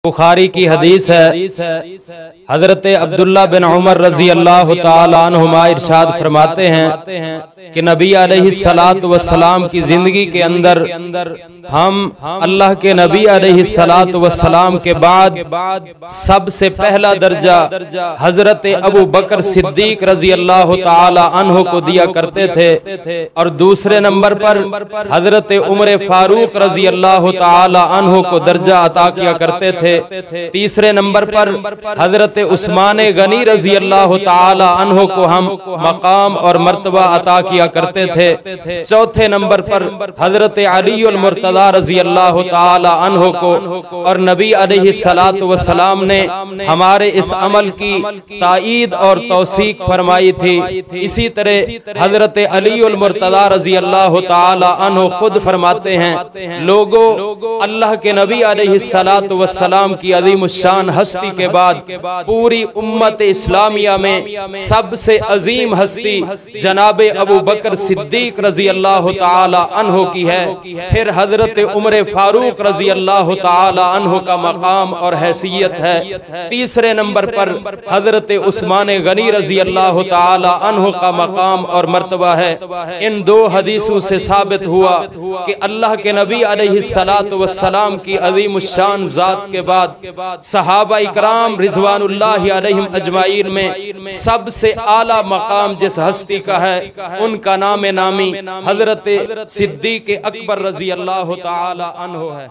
बुखारी की हदीस है। हजरत अब्दुल्ला बिन उमर रजी अल्लाह ताला अन्हुमा इरशाद फरमाते हैं कि नबी अलैहिस्सलातु वस्सलाम की जिंदगी के अंदर हम अल्लाह के नबी अलैहिस्सलातु वस्सलाम के बाद सबसे पहला दर्जा हजरत अबू बकर सिद्दीक रजी अल्लाह ताला अन्हु को दिया करते थे और दूसरे नंबर पर हजरत उमर फारूक रजी अल्लाह ताला अन्हु को दर्जा अता किया करते थे। तीसरे नंबर पर हजरत उस्मान गनी रजी अल्लाह ताला अन्हु को हम मकाम और मर्तबा अता किया करते थे। चौथे नंबर पर हजरत अली मुर्तदा रजी अल्लाह ताला अन्हु को और नबी अलैहिस्सलातु वस्सलाम ने हमारे इस अमल की ताईद और तौसीक फरमाई थी। इसी तरह हजरत अली मुर्तदा रजी अल्लाह ताला अन्हु खुद फरमाते हैं, लोगों अल्लाह के नबी अलैहिस्सलातु वस्सलाम की अज़ीमुश्शान हस्ती के बाद पूरी उम्मत इस्लामिया में सबसे अजीम हस्ती जनाबे अबू बकर सिद्दीक रजी अल्लाह ताला अन्हु की है। फिर हजरत उमर फारूक रजी अल्लाह ताला अन्हु का मकाम और हैसियत है। तीसरे नंबर पर हजरत उस्मान गनी रजी अल्लाह ताला अन्हु का मकाम और मर्तबा है। इन दो हदीसों से साबित हुआ कि अल्लाह के नबी अलैहिस्सलातु वस्सलाम की अज़ीमुश्शान जात के बाद सहाबा इकराम रिज़वानुल्लाहि अलैहिम अजमाइन में सबसे आला मकाम जिस हस्ती का है उनका नाम नामी हजरत सिद्दीक अकबर रजी अल्लाह ताला अन्हु है।